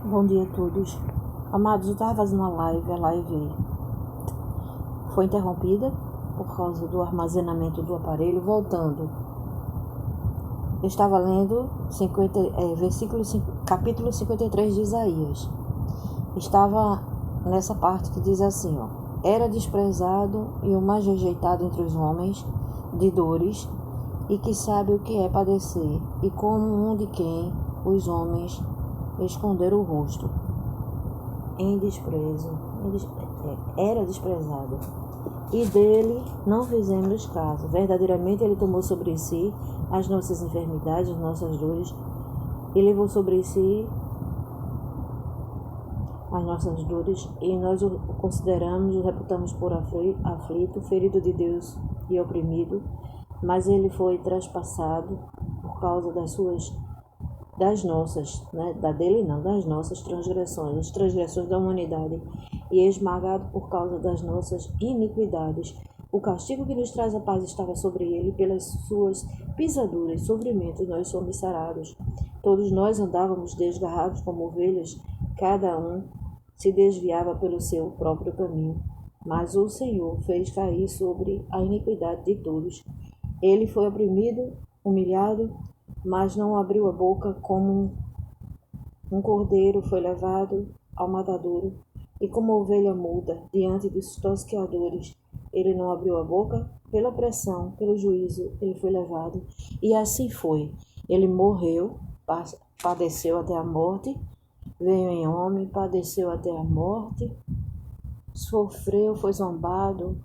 Bom dia a todos. Amados, eu estava fazendo a live foi interrompida por causa do armazenamento do aparelho. Voltando, eu estava lendo capítulo 53 de Isaías. Estava nessa parte que diz assim, era desprezado e o mais rejeitado entre os homens, de dores, e que sabe o que é padecer, e como um de quem os homens esconderam o rosto. Em desprezo, era desprezado, e dele não fizemos caso. Verdadeiramente ele tomou sobre si as nossas enfermidades, as nossas dores, e levou sobre si as nossas dores, e nós o consideramos, o reputamos por aflito, ferido de Deus e oprimido, mas ele foi traspassado por causa das nossas, das nossas transgressões, as transgressões da humanidade, e esmagado por causa das nossas iniquidades. O castigo que nos traz a paz estava sobre ele, pelas suas pisaduras e sofrimentos nós somos sarados. Todos nós andávamos desgarrados como ovelhas, cada um se desviava pelo seu próprio caminho, mas o Senhor fez cair sobre a iniquidade de todos. Ele foi oprimido, humilhado, mas não abriu a boca. Como um cordeiro foi levado ao matadouro, e como ovelha muda diante dos tosqueadores, ele não abriu a boca. Pela opressão, pelo juízo, ele foi levado. E assim foi. Ele morreu, padeceu até a morte, veio em homem, padeceu até a morte, sofreu, foi zombado,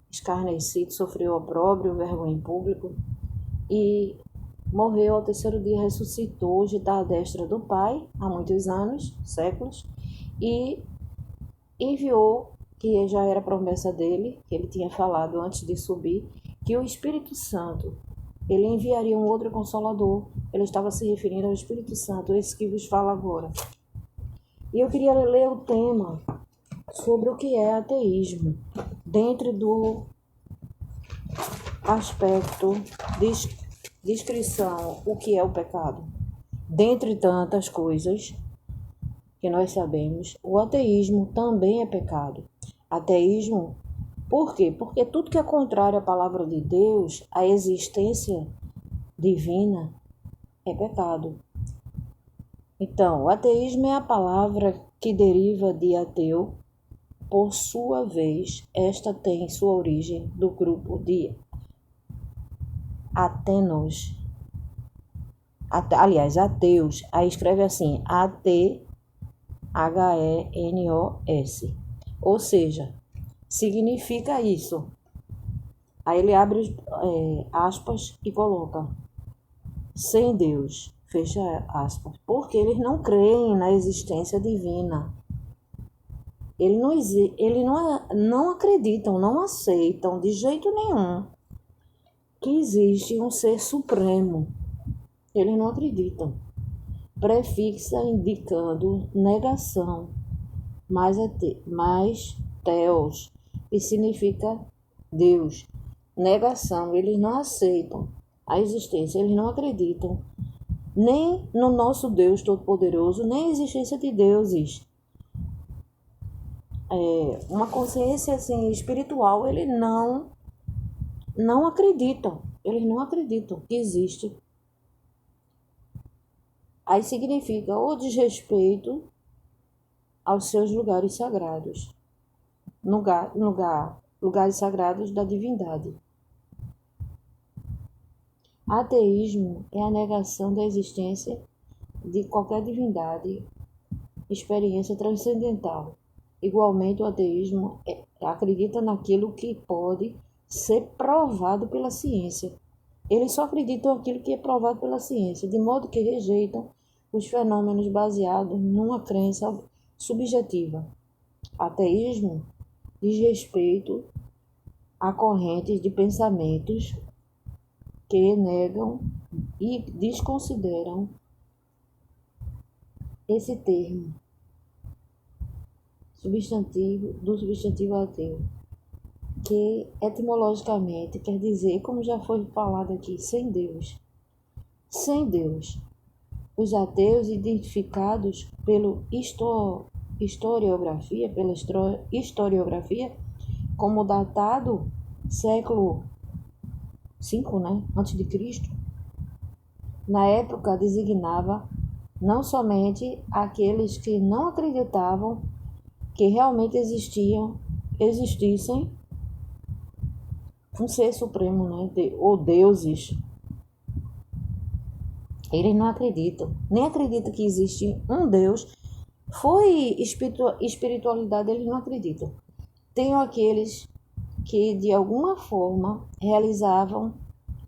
escarnecido, sofreu opróbrio, vergonha em público, e morreu. Ao terceiro dia ressuscitou, hoje está à destra do Pai, há muitos anos, séculos, e enviou, que já era promessa dele, que ele tinha falado antes de subir, que o Espírito Santo, ele enviaria um outro Consolador. Ele estava se referindo ao Espírito Santo, esse que vos fala agora. E eu queria ler o tema sobre o que é ateísmo, dentro do aspecto de descrição, o que é o pecado. Dentre tantas coisas que nós sabemos, o ateísmo também é pecado. Ateísmo, por quê? Porque tudo que é contrário à palavra de Deus, à existência divina, é pecado. Então, o ateísmo é a palavra que deriva de ateu. Por sua vez, esta tem sua origem do grupo de atenos. Ateus. Aí escreve assim, A-T-H-E-N-O-S. Ou seja, significa isso. Aí ele abre aspas e coloca, sem Deus, fecha aspas. Porque eles não creem na existência divina. Eles não acreditam, não aceitam de jeito nenhum que existe um ser supremo. Eles não acreditam. Prefixa indicando negação, mais teos, que significa Deus. Negação, eles não aceitam a existência, eles não acreditam nem no nosso Deus Todo-Poderoso, nem a existência de deuses. Uma consciência assim, espiritual, eles não acreditam. Eles não acreditam que existe. Aí significa o desrespeito aos seus lugares sagrados. Lugares sagrados da divindade. Ateísmo é a negação da existência de qualquer divindade, experiência transcendental. Igualmente, o ateísmo acredita naquilo que pode ser provado pela ciência. Eles só acreditam naquilo que é provado pela ciência, de modo que rejeitam os fenômenos baseados numa crença subjetiva. Ateísmo diz respeito a correntes de pensamentos que negam e desconsideram esse termo substantivo ateu, que etimologicamente quer dizer, como já foi falado aqui, sem Deus. Sem Deus. os ateus identificados pela historiografia, como datado século V, né, antes de Cristo, na época designava não somente aqueles que não acreditavam que realmente existissem um ser supremo, né, ou deuses. Eles não acreditam, nem acreditam que existe um Deus. Foi espiritualidade, eles não acreditam. Tem aqueles que de alguma forma realizavam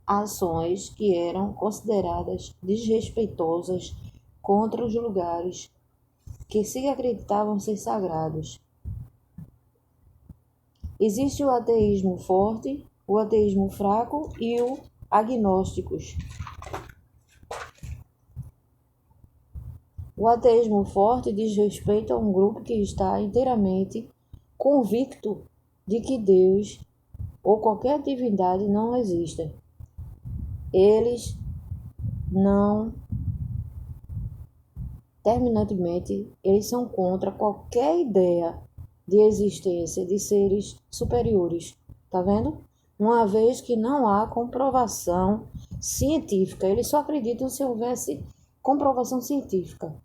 ações que eram consideradas desrespeitosas contra os lugares que se acreditavam ser sagrados. Existe o ateísmo forte, o ateísmo fraco e o agnósticos. O ateísmo forte diz respeito a um grupo que está inteiramente convicto de que Deus ou qualquer divindade não existem. Eles não, terminantemente, eles são contra qualquer ideia de existência de seres superiores. Tá vendo? Uma vez que não há comprovação científica, eles só acreditam se houvesse comprovação científica.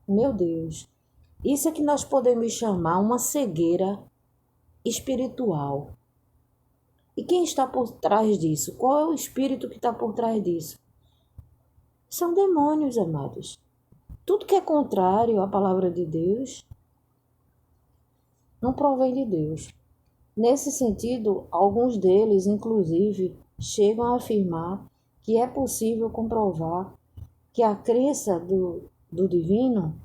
Meu Deus, isso é que nós podemos chamar uma cegueira espiritual. E quem está por trás disso? Qual é o espírito que está por trás disso? São demônios, amados. Tudo que é contrário à palavra de Deus não provém de Deus. Nesse sentido, alguns deles, inclusive, chegam a afirmar que é possível comprovar que a crença do divino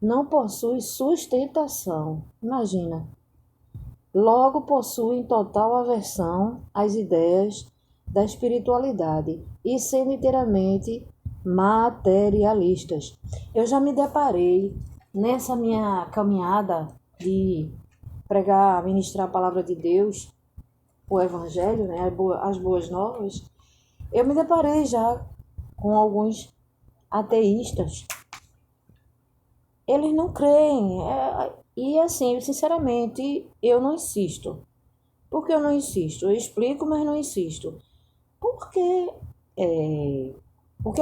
não possui sustentação. Imagina. Logo possuem total aversão às ideias da espiritualidade e sendo inteiramente materialistas. Eu já me deparei nessa minha caminhada de pregar, ministrar a palavra de Deus, o Evangelho, né, as boas novas. Eu me deparei já com alguns ateístas. Eles não creem. E assim, sinceramente, eu não insisto. Por que eu não insisto? Eu explico, mas não insisto. Porque o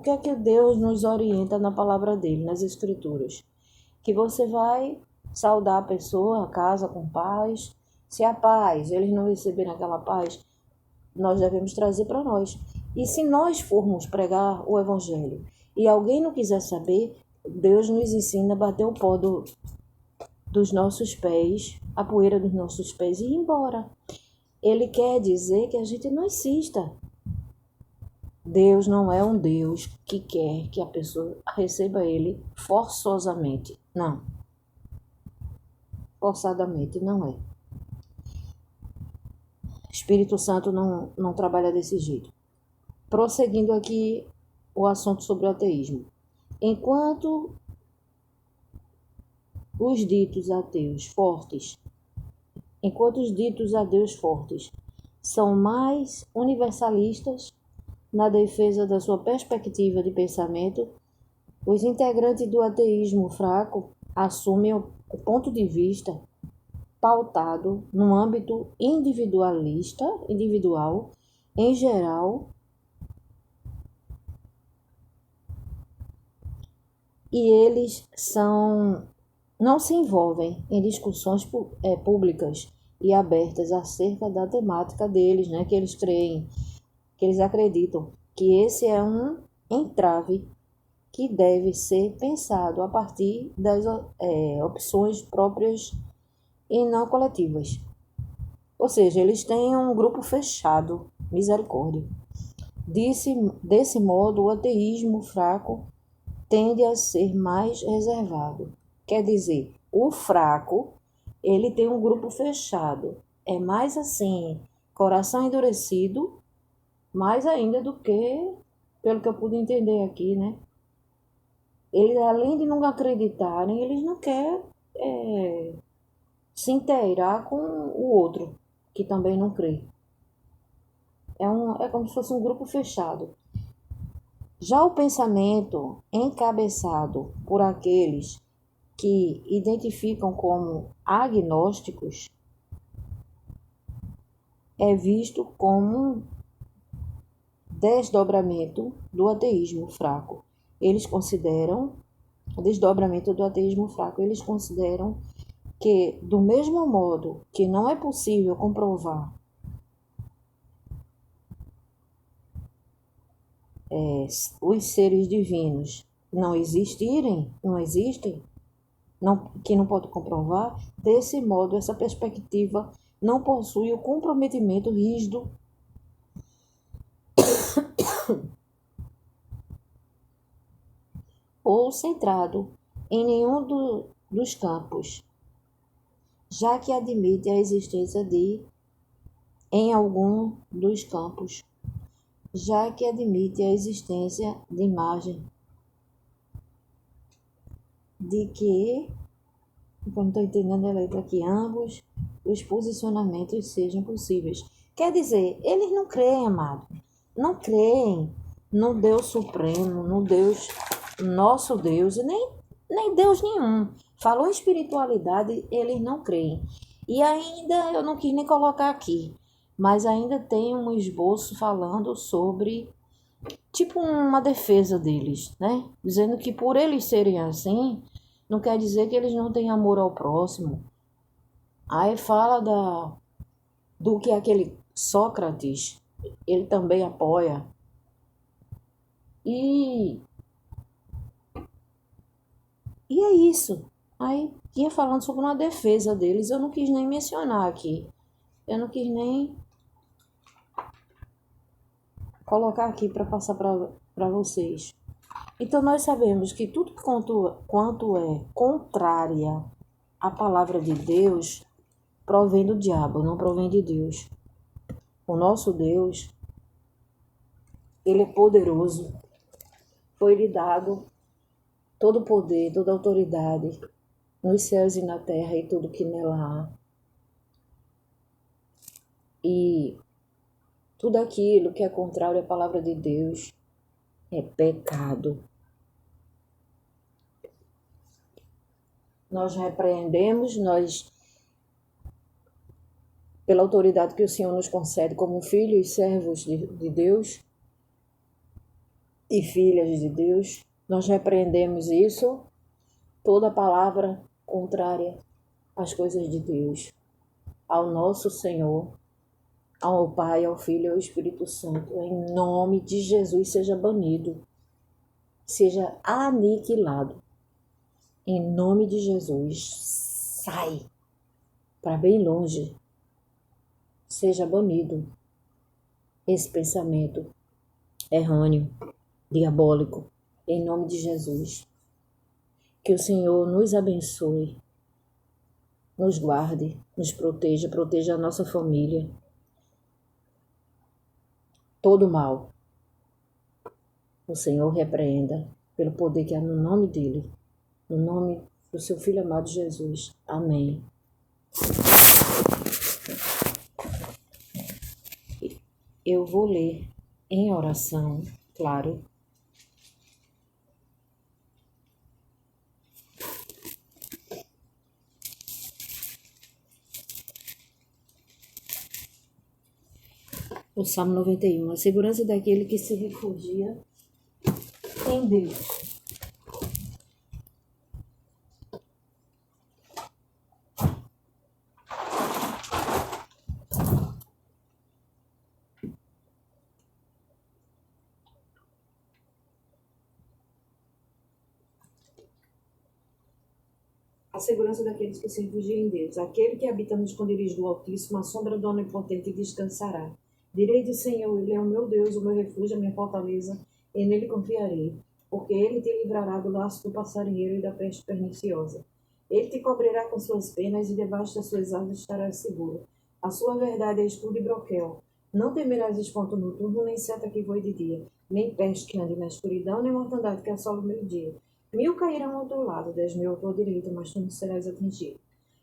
que é que Deus nos orienta na palavra dele, nas escrituras? Que você vai saudar a pessoa, a casa com paz. Se a paz, eles não receberem aquela paz, nós devemos trazer para nós. E se nós formos pregar o evangelho e alguém não quiser saber, Deus nos ensina a bater o pó dos nossos pés, a poeira dos nossos pés e ir embora. Ele quer dizer que a gente não insista. Deus não é um Deus que quer que a pessoa receba ele forçosamente. Não. Forçadamente não é. Espírito Santo não trabalha desse jeito. Prosseguindo aqui o assunto sobre o ateísmo. Enquanto os ditos ateus fortes são mais universalistas na defesa da sua perspectiva de pensamento, os integrantes do ateísmo fraco assumem o ponto de vista pautado no âmbito individual, em geral, e eles não se envolvem em discussões públicas e abertas acerca da temática deles, né, que eles creem, que eles acreditam que esse é um entrave que deve ser pensado a partir das opções próprias e não coletivas. Ou seja, eles têm um grupo fechado, misericórdia. Desse modo, o ateísmo fraco tende a ser mais reservado. Quer dizer, o fraco, ele tem um grupo fechado. É mais assim, coração endurecido, mais ainda do que, pelo que eu pude entender aqui, né? Eles, além de não acreditarem, eles não querem se inteirar com o outro, que também não crê. É como se fosse um grupo fechado. Já o pensamento encabeçado por aqueles que identificam como agnósticos é visto como um desdobramento do ateísmo fraco. Eles consideram o desdobramento do ateísmo fraco. Eles consideram que, do mesmo modo que não é possível comprovar os seres divinos não existem, que não pode comprovar, desse modo, essa perspectiva não possui o comprometimento rígido ou centrado em nenhum dos campos, já que admite a existência em algum dos campos, já que admite a existência de imagem de que, como estou entendendo a letra aqui, ambos os posicionamentos sejam possíveis. Quer dizer, eles não creem, amado, não creem no Deus Supremo, no Deus, nosso Deus, nem Deus nenhum. Falou em espiritualidade, eles não creem. E ainda, eu não quis nem colocar aqui, mas ainda tem um esboço falando sobre, tipo, uma defesa deles, né? Dizendo que por eles serem assim, não quer dizer que eles não têm amor ao próximo. Aí fala do que aquele Sócrates, ele também apoia. E é isso. Aí ia falando sobre uma defesa deles, eu não quis nem mencionar aqui. Eu não quis nem colocar aqui para passar para vocês. Então nós sabemos que tudo quanto é contrária à palavra de Deus provém do diabo, não provém de Deus. O nosso Deus, ele é poderoso. Foi-lhe dado todo o poder, toda a autoridade nos céus e na terra e tudo que nela há. E tudo aquilo que é contrário à palavra de Deus é pecado. Nós repreendemos, pela autoridade que o Senhor nos concede como filhos e servos de Deus e filhas de Deus, nós repreendemos isso, toda palavra contrária às coisas de Deus, ao nosso Senhor, ao Pai, ao Filho e ao Espírito Santo. Em nome de Jesus, seja banido, seja aniquilado. Em nome de Jesus, sai para bem longe. Seja banido esse pensamento errâneo, diabólico, em nome de Jesus. Que o Senhor nos abençoe, nos guarde, nos proteja, proteja a nossa família. Todo mal, o Senhor repreenda pelo poder que há no nome dEle, no nome do seu Filho amado Jesus. Amém. Eu vou ler em oração, claro. O Salmo 91, a segurança daquele que se refugia em Deus. A segurança daqueles que se refugiam em Deus. Aquele que habita no esconderijo do Altíssimo, a sombra do Onipotente descansará. Direi do Senhor, Ele é o meu Deus, o meu refúgio, a minha fortaleza, e nele confiarei, porque Ele te livrará do laço do passarinheiro e da peste perniciosa. Ele te cobrirá com suas penas e debaixo das suas asas estarás seguro. A sua verdade é escudo e broquel. Não temerás espanto noturno, nem seta que voe de dia, nem peste que ande na escuridão, nem mortandade que assola o meio-dia. 1000 cairão ao teu lado, 10.000 à tua direita, mas tu não serás atingido.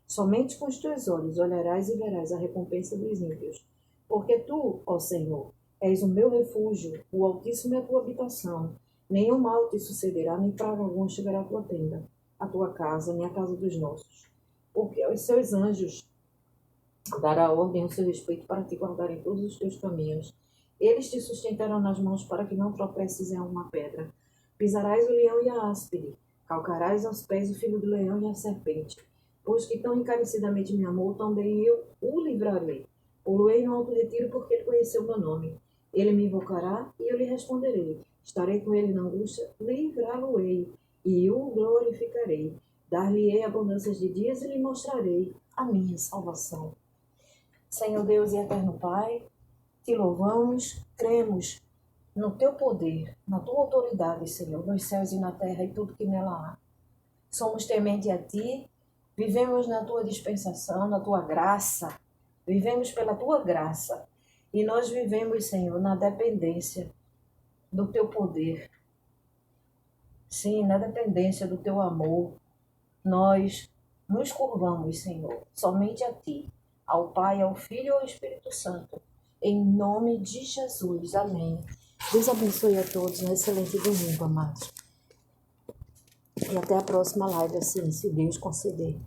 Somente com os teus olhos olharás e verás a recompensa dos ímpios. Porque tu, ó Senhor, és o meu refúgio, o Altíssimo é a tua habitação. Nenhum mal te sucederá, nem praga alguma chegará à tua tenda, à tua casa, nem à casa dos nossos. Porque aos seus anjos dará ordem ao seu respeito para te guardar em todos os teus caminhos. Eles te sustentarão nas mãos para que não tropeces em alguma pedra. Pisarás o leão e a áspide, calcarás aos pés o filho do leão e a serpente. Pois que tão encarecidamente me amou, também eu o livrarei. Poloei no alto retiro, porque ele conheceu meu nome. Ele me invocará e eu lhe responderei. Estarei com ele na angústia, livrá-lo-ei e o glorificarei. Dar-lhe-ei abundâncias de dias e lhe mostrarei a minha salvação. Senhor Deus e eterno Pai, te louvamos, cremos no teu poder, na tua autoridade, Senhor, nos céus e na terra e tudo que nela há. Somos temente a ti, vivemos na tua dispensação, na tua graça, vivemos pela tua graça e nós vivemos, Senhor, na dependência do teu poder. Sim, na dependência do teu amor. Nós nos curvamos, Senhor, somente a ti, ao Pai, ao Filho e ao Espírito Santo. Em nome de Jesus. Amém. Deus abençoe a todos. Um excelente domingo, amados. E até a próxima live, assim, se Deus conceder.